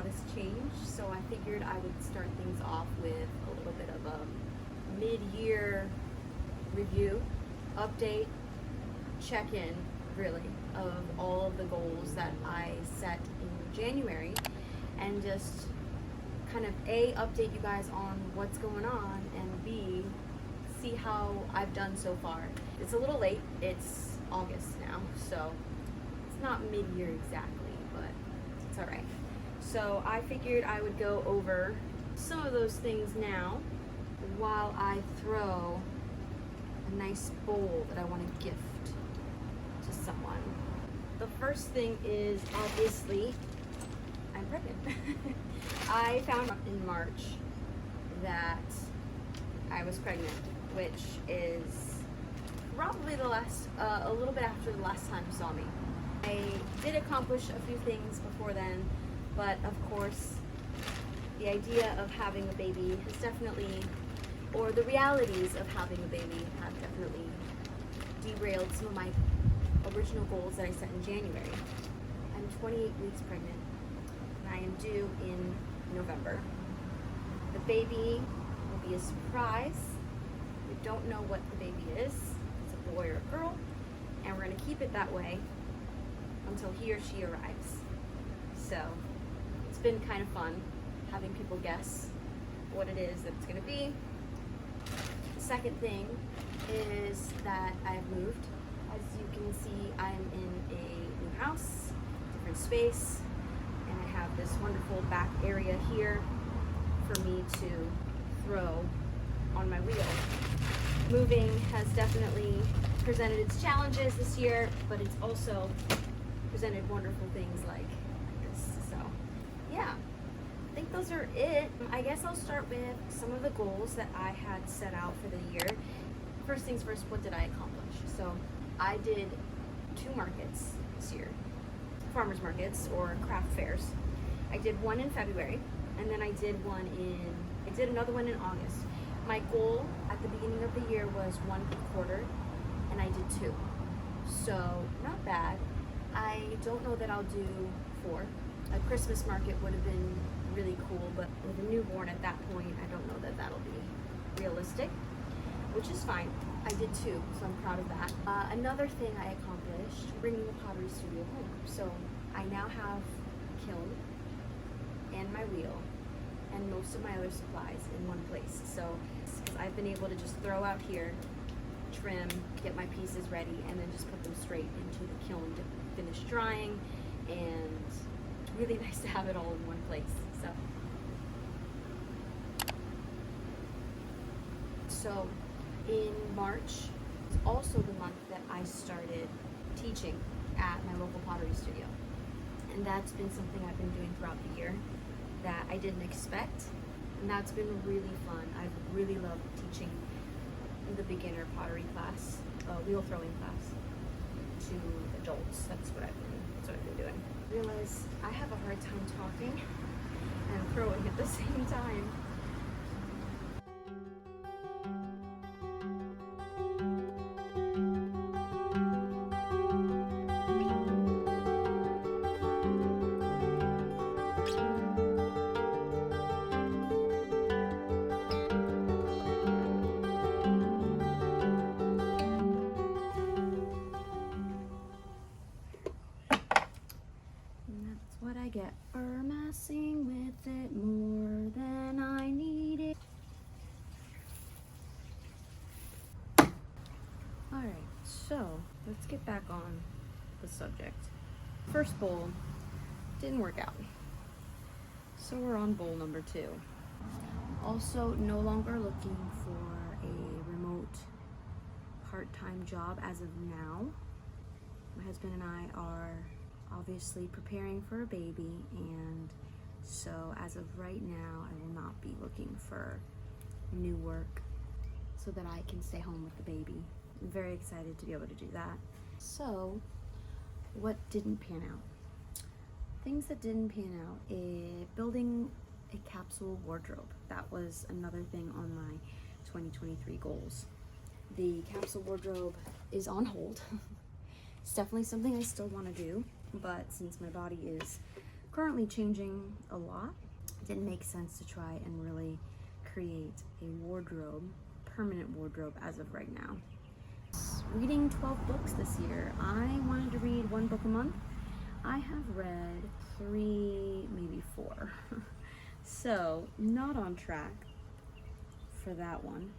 lot has changed, so I figured I would start things off with a little bit of a mid-year review, update, check-in, really, of all of the goals that I set in January, and just kind of A, update you guys on what's going on, and B, see how I've done so far. It's a little late, it's August now, so it's not mid-year exactly, but it's all right. So I figured I would go over some of those things now while I throw a nice bowl that I want to gift to someone. The first thing is obviously I'm pregnant. I found out in March that I was pregnant, which is probably a little bit after the last time you saw me. I did accomplish a few things before then, but of course, the idea of having a baby has definitely, or the realities of having a baby have definitely derailed some of my original goals that I set in January. I'm 28 weeks pregnant, and I am due in November. The baby will be a surprise. We don't know what the baby is. It's a boy or a girl, and we're gonna keep it that way until he or she arrives. So it's been kind of fun having people guess what it is that it's gonna be. The second thing is that I've moved. As you can see, I'm in a new house, different space, and I have this wonderful back area here for me to throw on my wheel. Moving has definitely presented its challenges this year, but it's also presented wonderful things like this. So yeah, I think those are it. I guess I'll start with some of the goals that I had set out for the year. First things first, what did I accomplish? So I did 2 markets this year, farmers markets or craft fairs. I did one in February, and then I did another one in August. My goal at the beginning of the year was 1 per quarter, and I did 2. So not bad. I don't know that I'll do 4. A Christmas market would have been really cool, but with a newborn at that point, I don't know that that'll be realistic, which is fine. I did 2, so I'm proud of that. Another thing I accomplished, bringing the pottery studio home. So I now have a kiln and my wheel and most of my other supplies in one place. So I've been able to just throw out here, trim, get my pieces ready, and then just put them straight into the kiln to finish drying. And it's really nice to have it all in one place. So in March is also the month that I started teaching at my local pottery studio. And that's been something I've been doing throughout the year that I didn't expect. And that's been really fun. I've really loved teaching the beginner pottery class, wheel throwing class, to adults. That's what I've been doing. I realize I have a hard time talking and throwing at the same time. What I get for messing with it more than I needed. Alright, so let's get back on the subject. First bowl didn't work out, so we're on bowl number 2. Also, no longer looking for a remote part-time job as of now. My husband and I are obviously preparing for a baby, and so as of right now I will not be looking for new work so that I can stay home with the baby. I'm very excited to be able to do that. So what didn't pan out? Things that didn't pan out, building a capsule wardrobe. That was another thing on my 2023 goals. The capsule wardrobe is on hold. It's definitely something I still want to do, but since my body is currently changing a lot. It didn't make sense to try and really create a wardrobe, permanent wardrobe as of right now. Reading 12 books this year. I wanted to read 1 book a month. I have read 3, maybe 4. So not on track for that one.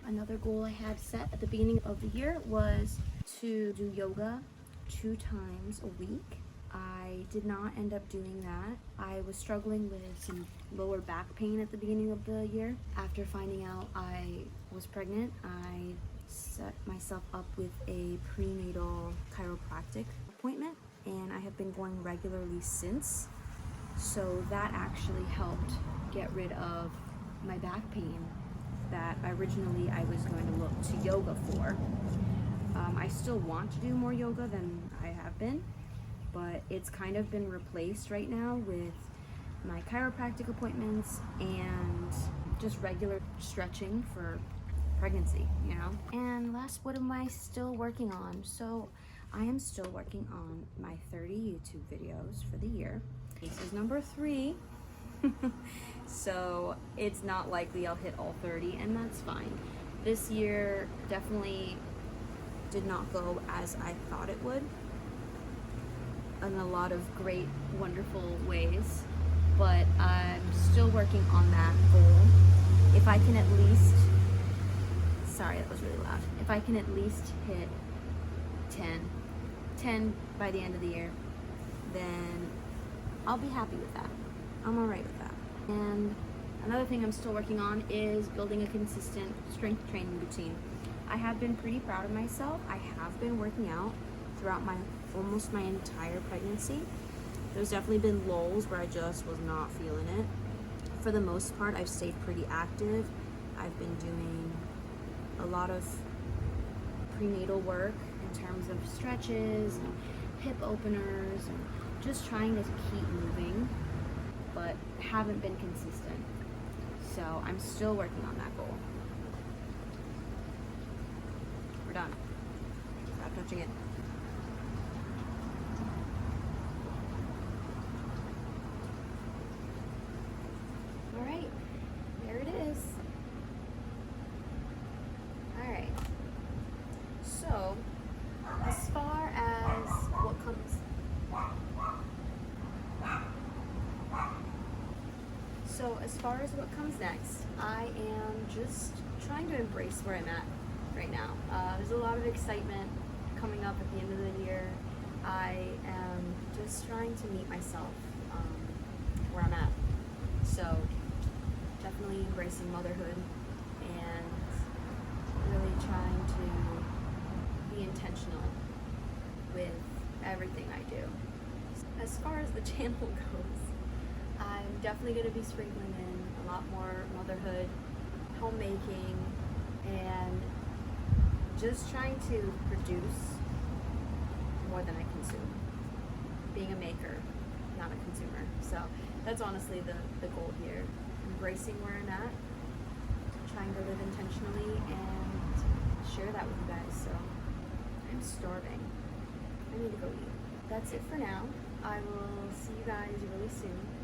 Another goal I had set at the beginning of the year was to do yoga 2 times a week. I did not end up doing that. I was struggling with some lower back pain at the beginning of the year. After finding out I was pregnant, I set myself up with a prenatal chiropractic appointment, and I have been going regularly since. So that actually helped get rid of my back pain that originally I was going to look to yoga for. I still want to do more yoga than I have been, but it's kind of been replaced right now with my chiropractic appointments and just regular stretching for pregnancy, you know? And last, what am I still working on? So I am still working on my 30 YouTube videos for the year. This is number 3. So it's not likely I'll hit all 30, and that's fine. This year definitely did not go as I thought it would in a lot of great, wonderful ways, but I'm still working on that goal. If I can at least, sorry, that was really loud. If I can at least hit 10 by the end of the year, then I'll be happy with that. I'm all right with that. And another thing I'm still working on is building a consistent strength training routine. I have been pretty proud of myself. I have been working out throughout almost my entire pregnancy. There's definitely been lulls where I just was not feeling it. For the most part, I've stayed pretty active. I've been doing a lot of prenatal work in terms of stretches and hip openers and just trying to keep moving, but haven't been consistent. So I'm still working on that goal. We're done. Stop touching it. All right, there it is. All right. So, as far as what comes next, I am just trying to embrace where I'm at right now. There's a lot of excitement coming up at the end of the year. I am just trying to meet myself where I'm at. So definitely embracing motherhood and really trying to be intentional with everything I do. As far as the channel goes, I'm definitely going to be sprinkling in a lot more motherhood, homemaking, and just trying to produce more than I consume. Being a maker, not a consumer. So that's honestly the goal here. Embracing where I'm at, trying to live intentionally, and share that with you guys. So I'm starving. I need to go eat. That's it for now. I will see you guys really soon.